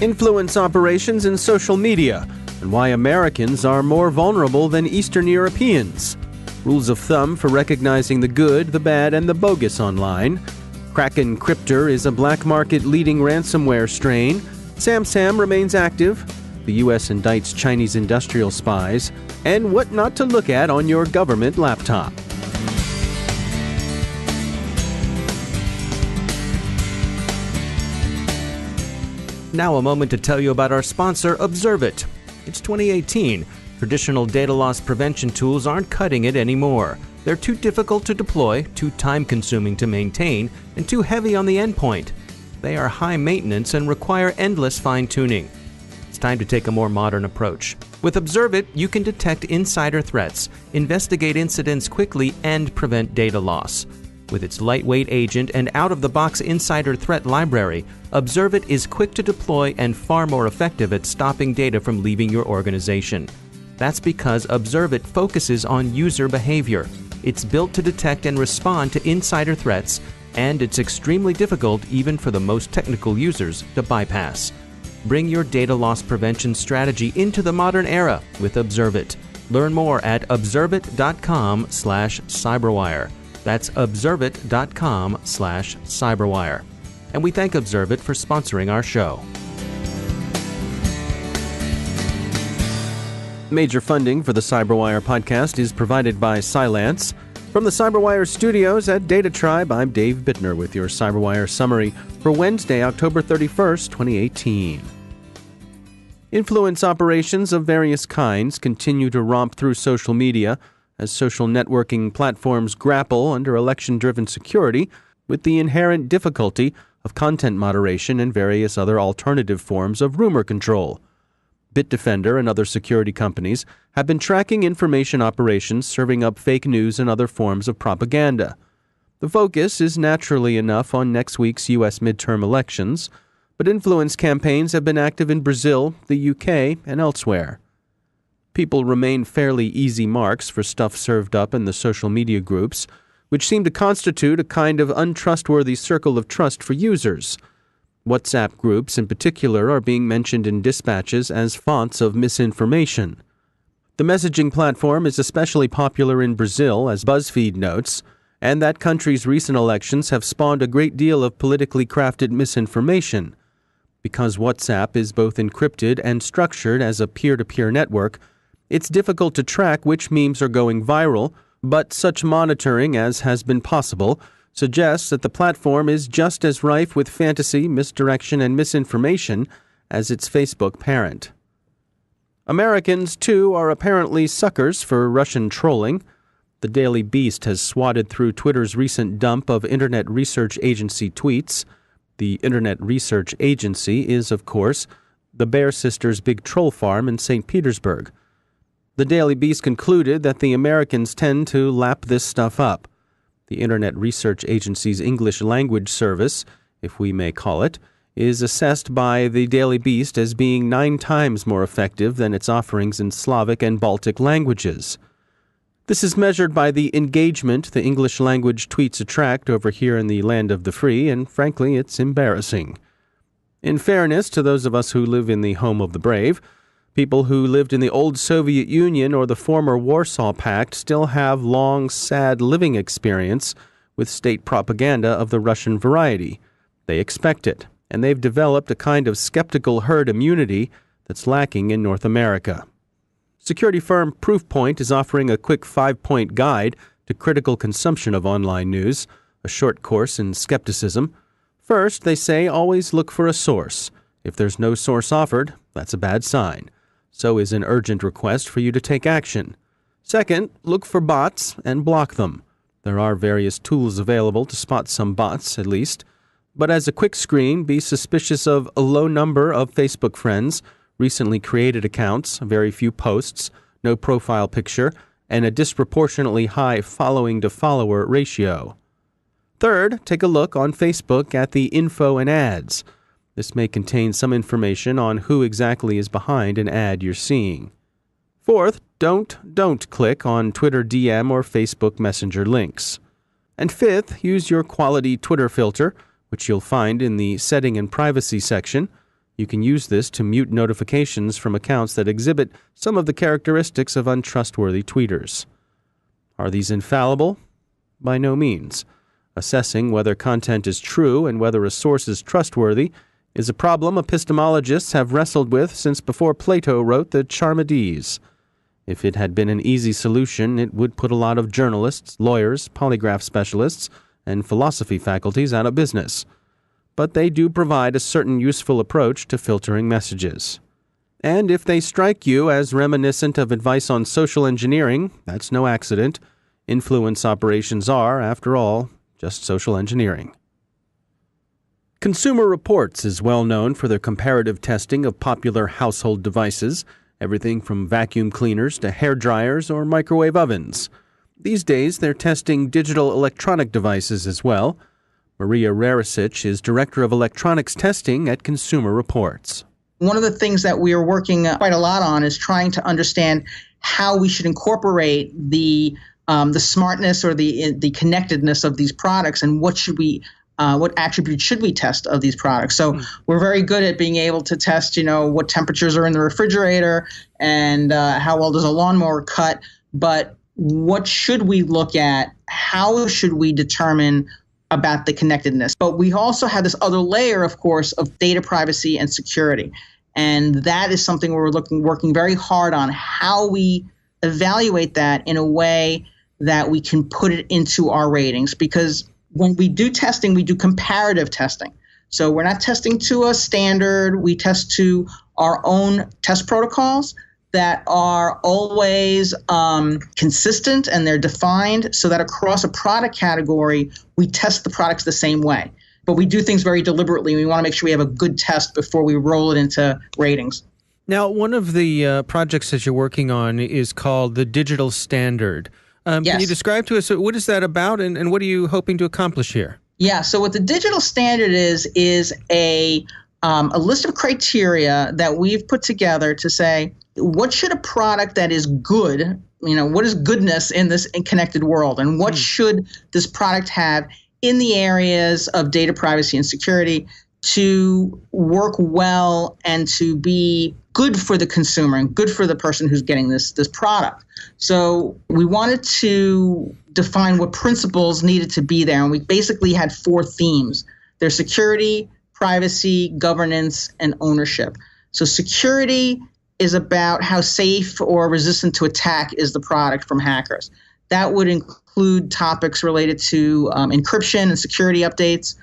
influence operations in social media, and why Americans are more vulnerable than Eastern Europeans. Rules of thumb for recognizing the good, the bad, and the bogus online. Kraken Cryptor is a black market leading ransomware strain. SamSam remains active. The U.S. indicts Chinese industrial spies. And what not to look at on your government laptop. Now a moment to tell you about our sponsor, Observit. It's 2018. Traditional data loss prevention tools aren't cutting it anymore. They're too difficult to deploy, too time-consuming to maintain, and too heavy on the endpoint. They are high maintenance and require endless fine-tuning. It's time to take a more modern approach. With Observit, you can detect insider threats, investigate incidents quickly, and prevent data loss. With its lightweight agent and out-of-the-box insider threat library, Observit is quick to deploy and far more effective at stopping data from leaving your organization. That's because Observit focuses on user behavior. It's built to detect and respond to insider threats, and it's extremely difficult even for the most technical users to bypass. Bring your data loss prevention strategy into the modern era with Observit. Learn more at observit.com/cyberwire. That's observit.com/cyberwire. And we thank Observit for sponsoring our show. Major funding for the Cyberwire podcast is provided by Cylance. From the Cyberwire studios at Data Tribe, I'm Dave Bittner with your Cyberwire summary for Wednesday, October 31st, 2018. Influence operations of various kinds continue to romp through social media as social networking platforms grapple under election-driven security with the inherent difficulty of content moderation and various other alternative forms of rumor control. Bitdefender and other security companies have been tracking information operations serving up fake news and other forms of propaganda. The focus is naturally enough on next week's U.S. midterm elections, but influence campaigns have been active in Brazil, the UK, and elsewhere. People remain fairly easy marks for stuff served up in the social media groups, which seem to constitute a kind of untrustworthy circle of trust for users. WhatsApp groups in particular are being mentioned in dispatches as fonts of misinformation. The messaging platform is especially popular in Brazil, as BuzzFeed notes, and that country's recent elections have spawned a great deal of politically crafted misinformation. Because WhatsApp is both encrypted and structured as a peer-to-peer network, it's difficult to track which memes are going viral, but such monitoring as has been possible suggests that the platform is just as rife with fantasy, misdirection, and misinformation as its Facebook parent. Americans, too, are apparently suckers for Russian trolling. The Daily Beast has swatted through Twitter's recent dump of Internet Research Agency tweets. The Internet Research Agency is, of course, the Bear Sisters' big troll farm in St. Petersburg. The Daily Beast concluded that the Americans tend to lap this stuff up. The Internet Research Agency's English language service, if we may call it, is assessed by the Daily Beast as being 9 times more effective than its offerings in Slavic and Baltic languages. This is measured by the engagement the English language tweets attract over here in the land of the free, and frankly, it's embarrassing. In fairness to those of us who live in the home of the brave, people who lived in the old Soviet Union or the former Warsaw Pact still have long, sad living experience with state propaganda of the Russian variety. They expect it, and they've developed a kind of skeptical herd immunity that's lacking in North America. Security firm Proofpoint is offering a quick 5-point guide to critical consumption of online news, a short course in skepticism. First, they say always look for a source. If there's no source offered, that's a bad sign. So is an urgent request for you to take action. Second, look for bots and block them. There are various tools available to spot some bots, at least. But as a quick screen, be suspicious of a low number of Facebook friends, recently created accounts, very few posts, no profile picture, and a disproportionately high following-to-follower ratio. Third, take a look on Facebook at the info and ads. This may contain some information on who exactly is behind an ad you're seeing. Fourth, don't click on Twitter DM or Facebook Messenger links. And fifth, use your quality Twitter filter, which you'll find in the Setting and Privacy section. You can use this to mute notifications from accounts that exhibit some of the characteristics of untrustworthy tweeters. Are these infallible? By no means. Assessing whether content is true and whether a source is trustworthy is a problem epistemologists have wrestled with since before Plato wrote the Charmides. If it had been an easy solution, it would put a lot of journalists, lawyers, polygraph specialists, and philosophy faculties out of business. But they do provide a certain useful approach to filtering messages. And if they strike you as reminiscent of advice on social engineering, that's no accident. Influence operations are, after all, just social engineering. Consumer Reports is well known for their comparative testing of popular household devices, everything from vacuum cleaners to hair dryers or microwave ovens. These days, they're testing digital electronic devices as well. Maria Raricic is Director of Electronics Testing at Consumer Reports. One of the things that we are working quite a lot on is trying to understand how we should incorporate the smartness or the connectedness of these products, and what attributes should we test of these products. So we're very good at being able to test, what temperatures are in the refrigerator and how well does a lawnmower cut. But what should we look at? How should we determine about the connectedness? But we also have this other layer, of course, of data privacy and security. And that is something we're working very hard on, how we evaluate that in a way that we can put it into our ratings. Because when we do testing, we do comparative testing. So we're not testing to a standard. We test to our own test protocols that are always consistent, and they're defined so that across a product category, we test the products the same way. But we do things very deliberately. We want to make sure we have a good test before we roll it into ratings. Now, one of the projects that you're working on is called the Digital Standard. Yes. Can you describe to us, what is that about, and what are you hoping to accomplish here? Yeah, so what the Digital Standard is a list of criteria that we've put together to say, what should a product that is good, what is goodness in this connected world, and what should this product have in the areas of data privacy and security to work well and to be good for the consumer and good for the person who's getting this product. So we wanted to define what principles needed to be there, and we basically had 4 themes. There's security, privacy, governance, and ownership. So security is about how safe or resistant to attack is the product from hackers. That would include topics related to encryption and security updates.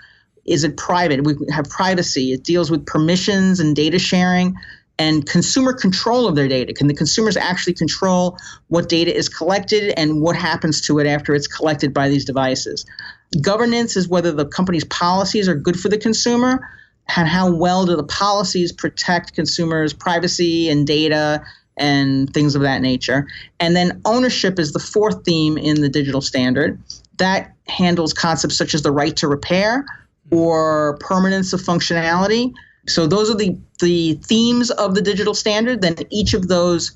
Is it private? We have privacy. It deals with permissions and data sharing and consumer control of their data. Can the consumers actually control what data is collected and what happens to it after it's collected by these devices? Governance is whether the company's policies are good for the consumer, and how well do the policies protect consumers' privacy and data and things of that nature. And then ownership is the 4th theme in the Digital Standard. That handles concepts such as the right to repair or permanence of functionality. So those are the themes of the Digital Standard. Then each of those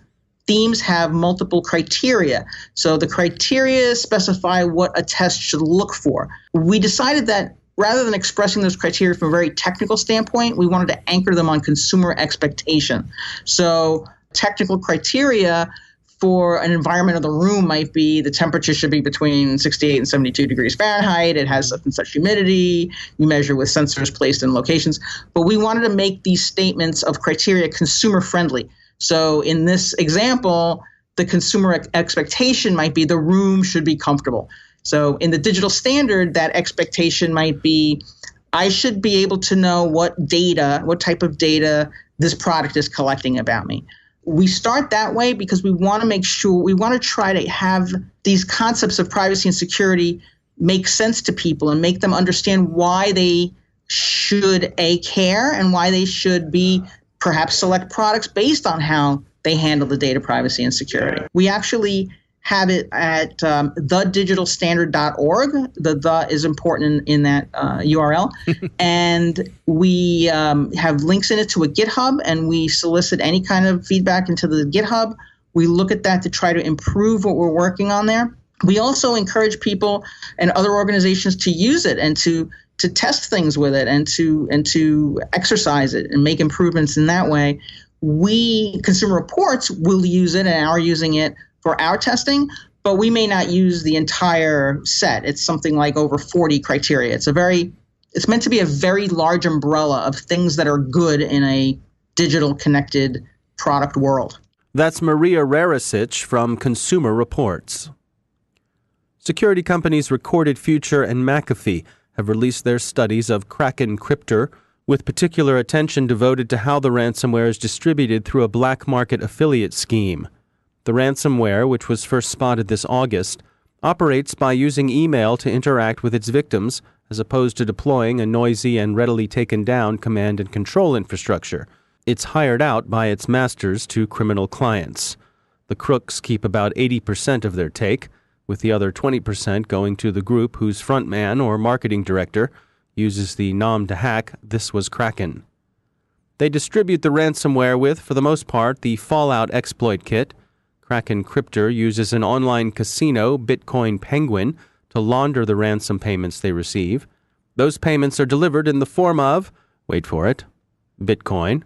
themes have multiple criteria. So the criteria specify what a test should look for. We decided that rather than expressing those criteria from a very technical standpoint, we wanted to anchor them on consumer expectation. So technical criteria for an environment of the room might be the temperature should be between 68 and 72 degrees Fahrenheit. It has such and such humidity. You measure with sensors placed in locations. But we wanted to make these statements of criteria consumer friendly. So in this example, the consumer expectation might be the room should be comfortable. So in the Digital Standard, that expectation might be, I should be able to know what type of data this product is collecting about me. We start that way because we want to make sure, we want to try to have these concepts of privacy and security make sense to people and make them understand why they should care and why they should perhaps select products based on how they handle the data privacy and security. We actually have it at thedigitalstandard.org. The is important in that URL. And we have links in it to a GitHub, and we solicit any kind of feedback into the GitHub. We look at that to try to improve what we're working on there. We also encourage people and other organizations to use it and to test things with it and to exercise it and make improvements in that way. We, Consumer Reports, will use it and are using it for our testing, but we may not use the entire set. It's something like over 40 criteria. It's meant to be a very large umbrella of things that are good in a digital connected product world. That's Maria Rarasich from Consumer Reports. Security companies Recorded Future and McAfee have released their studies of Kraken Cryptor, with particular attention devoted to how the ransomware is distributed through a black market affiliate scheme. The ransomware, which was first spotted this August, operates by using email to interact with its victims, as opposed to deploying a noisy and readily taken down command and control infrastructure. It's hired out by its masters to criminal clients. The crooks keep about 80% of their take, with the other 20% going to the group whose frontman or marketing director uses the nom de hack, "This was Kraken." They distribute the ransomware with, for the most part, the Fallout exploit kit. Kraken Cryptor uses an online casino, Bitcoin Penguin, to launder the ransom payments they receive. Those payments are delivered in the form of, wait for it, Bitcoin.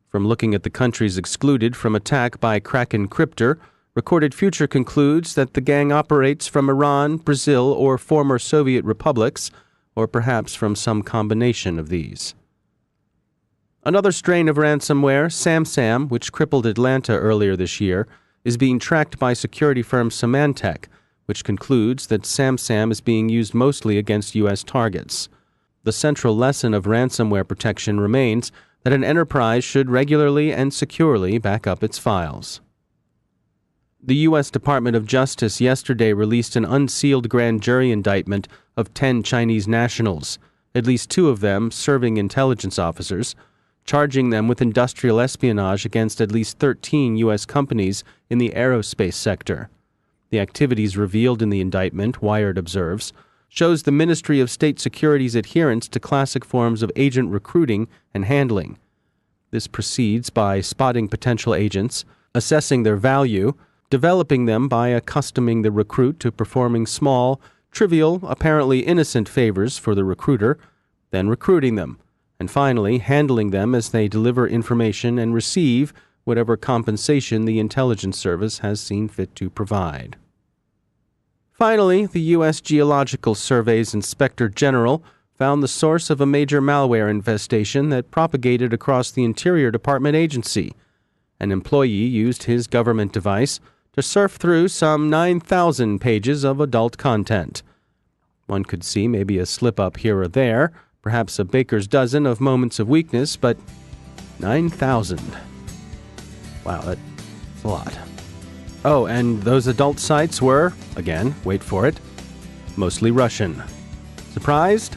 From looking at the countries excluded from attack by Kraken Cryptor, Recorded Future concludes that the gang operates from Iran, Brazil, or former Soviet republics, or perhaps from some combination of these. Another strain of ransomware, SamSam, which crippled Atlanta earlier this year, is being tracked by security firm ManTech, which concludes that SamSam is being used mostly against U.S. targets. The central lesson of ransomware protection remains that an enterprise should regularly and securely back up its files. The U.S. Department of Justice yesterday released an unsealed grand jury indictment of 10 Chinese nationals, at least 2 of them serving intelligence officers, charging them with industrial espionage against at least 13 U.S. companies in the aerospace sector. The activities revealed in the indictment, Wired observes, shows the Ministry of State Security's adherence to classic forms of agent recruiting and handling. This proceeds by spotting potential agents, assessing their value, developing them by accustoming the recruit to performing small, trivial, apparently innocent favors for the recruiter, then recruiting them, and finally handling them as they deliver information and receive whatever compensation the intelligence service has seen fit to provide. Finally, the U.S. Geological Survey's Inspector General found the source of a major malware infestation that propagated across the Interior Department agency. An employee used his government device to surf through some 9,000 pages of adult content. One could see maybe a slip-up here or there, perhaps a baker's dozen of moments of weakness, but 9,000. Wow, that's a lot. Oh, and those adult sites were, again, wait for it, mostly Russian. Surprised?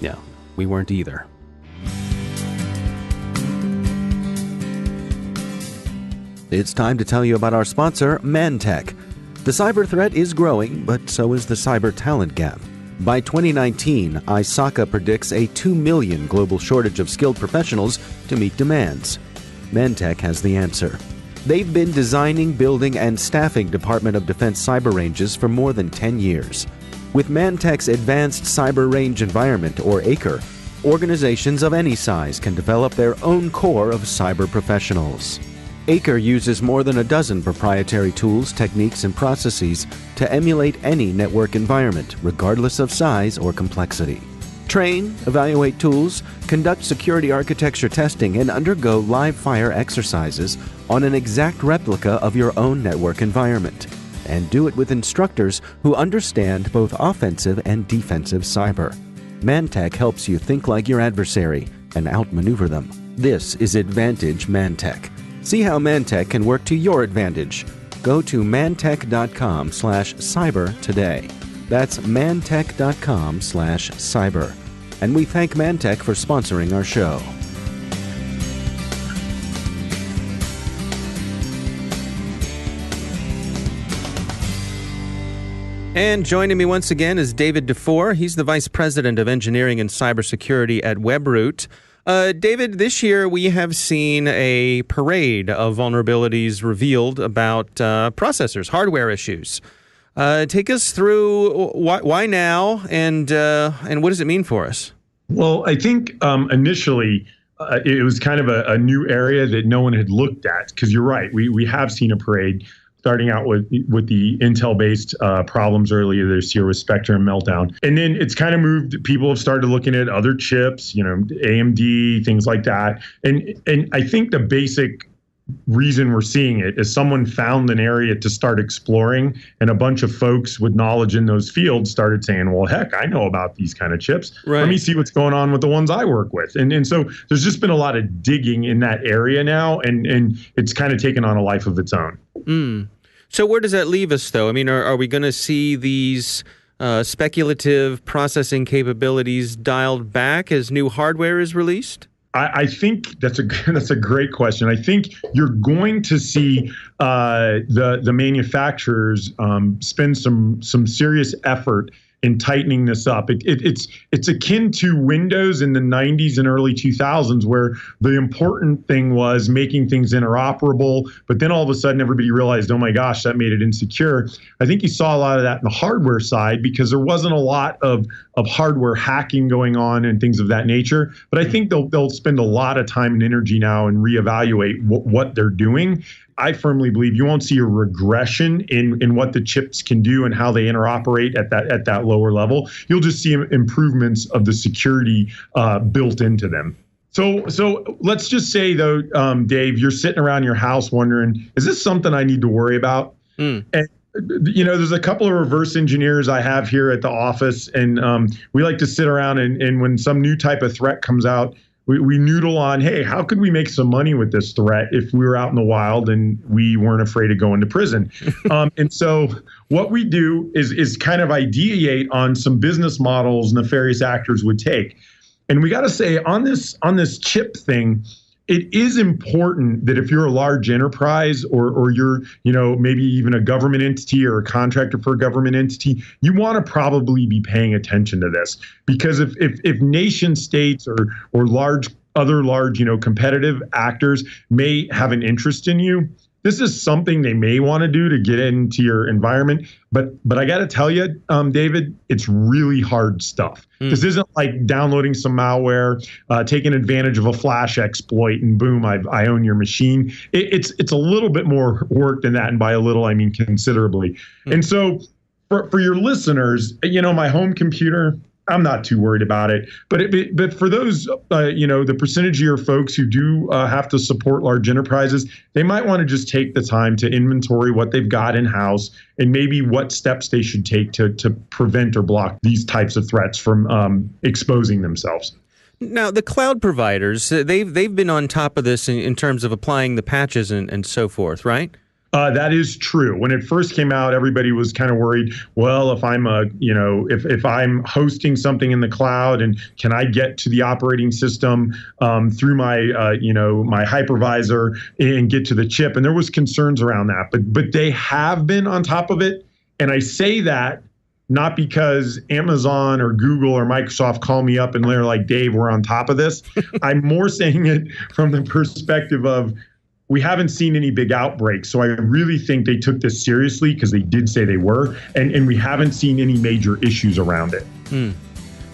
Yeah, we weren't either. It's time to tell you about our sponsor, ManTech. The cyber threat is growing, but so is the cyber talent gap. By 2019, ISACA predicts a 2 million global shortage of skilled professionals to meet demands. ManTech has the answer. They've been designing, building, and staffing Department of Defense cyber ranges for more than 10 years. With ManTech's Advanced Cyber Range Environment, or ACRE, organizations of any size can develop their own core of cyber professionals. ACRE uses more than a dozen proprietary tools, techniques, and processes to emulate any network environment, regardless of size or complexity. Train, evaluate tools, conduct security architecture testing, and undergo live fire exercises on an exact replica of your own network environment. And do it with instructors who understand both offensive and defensive cyber. ManTech helps you think like your adversary and outmaneuver them. This is Advantage ManTech. See how ManTech can work to your advantage. Go to mantech.com/cyber today. That's mantech.com/cyber. And we thank ManTech for sponsoring our show. And joining me once again is David DeFore. He's the Vice President of Engineering and Cybersecurity at WebRoot. David, this year we have seen a parade of vulnerabilities revealed about processors, hardware issues. Take us through why now, and what does it mean for us? Well, I think initially it was kind of a new area that no one had looked at, because you're right. We have seen a parade starting out with the Intel-based problems earlier this year with Spectre and Meltdown. And then it's kind of moved. People have started looking at other chips, AMD, things like that. And I think the basic reason we're seeing it is someone found an area to start exploring, and a bunch of folks with knowledge in those fields started saying, well, heck, I know about these kind of chips. Right. Let me see what's going on with the ones I work with. And so there's just been a lot of digging in that area now, and it's kind of taken on a life of its own. So where does that leave us, though? I mean, are we going to see these speculative processing capabilities dialed back as new hardware is released? I think that's a great question. I think you're going to see the manufacturers spend some serious effort in tightening this up. It's akin to Windows in the 90s and early 2000s, where the important thing was making things interoperable, but then all of a sudden everybody realized, oh my gosh, that made it insecure. I think you saw a lot of that in the hardware side, because there wasn't a lot of hardware hacking going on and things of that nature. But I think they'll spend a lot of time and energy now and reevaluate what they're doing. I firmly believe you won't see a regression in what the chips can do and how they interoperate at that lower level. You'll just see improvements of the security built into them. So let's just say, though, Dave, you're sitting around your house wondering, is this something I need to worry about? And there's a couple of reverse engineers I have here at the office, and we like to sit around and when some new type of threat comes out, we noodle on, hey, how could we make some money with this threat if we were out in the wild and we weren't afraid of going to prison? And so what we do is kind of ideate on some business models nefarious actors would take. And we got to say, on this chip thing, it is important that if you're a large enterprise or you're, maybe even a government entity or a contractor for a government entity, you want to probably be paying attention to this. Because if nation states or other large, competitive actors may have an interest in you, this is something they may want to do to get into your environment. But I got to tell you, David, it's really hard stuff. This isn't like downloading some malware, taking advantage of a flash exploit, and boom, I own your machine. It's a little bit more work than that, and by a little, I mean considerably. And so for your listeners, my home computer, I'm not too worried about it. But for those, the percentage of your folks who do have to support large enterprises, they might want to just take the time to inventory what they've got in-house and maybe what steps they should take to prevent or block these types of threats from exposing themselves. Now, the cloud providers, they've been on top of this in terms of applying the patches and so forth, right? That is true. When it first came out, everybody was kind of worried. Well, if I'm if I'm hosting something in the cloud, and can I get to the operating system through my my hypervisor and get to the chip? And there was concerns around that. But they have been on top of it, and I say that not because Amazon or Google or Microsoft call me up and they're like, Dave, we're on top of this. I'm more saying it from the perspective of, we haven't seen any big outbreaks. So I really think they took this seriously, because they did say they were, and we haven't seen any major issues around it.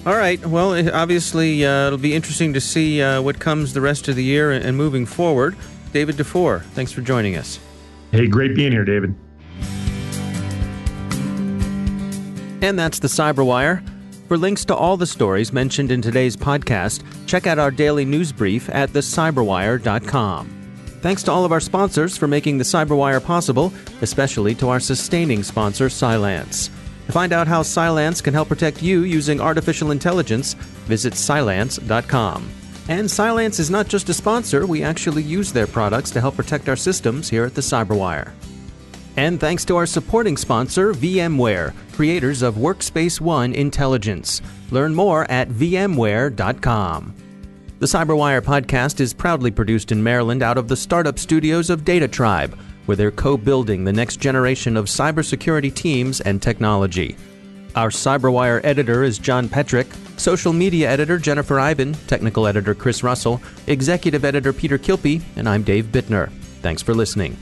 All right. Well, obviously, it'll be interesting to see what comes the rest of the year and moving forward. David DeFore, thanks for joining us. Hey, great being here, David. And that's the Cyberwire. For links to all the stories mentioned in today's podcast, check out our daily news brief at thecyberwire.com. Thanks to all of our sponsors for making the Cyberwire possible, especially to our sustaining sponsor, Cylance. To find out how Cylance can help protect you using artificial intelligence, visit Cylance.com. And Cylance is not just a sponsor, we actually use their products to help protect our systems here at the Cyberwire. And thanks to our supporting sponsor, VMware, creators of Workspace ONE Intelligence. Learn more at vmware.com. The Cyberwire podcast is proudly produced in Maryland out of the startup studios of Data Tribe, where they're co-building the next generation of cybersecurity teams and technology. Our Cyberwire editor is John Petrick, social media editor Jennifer Iben, technical editor Chris Russell, executive editor Peter Kilpie, and I'm Dave Bittner. Thanks for listening.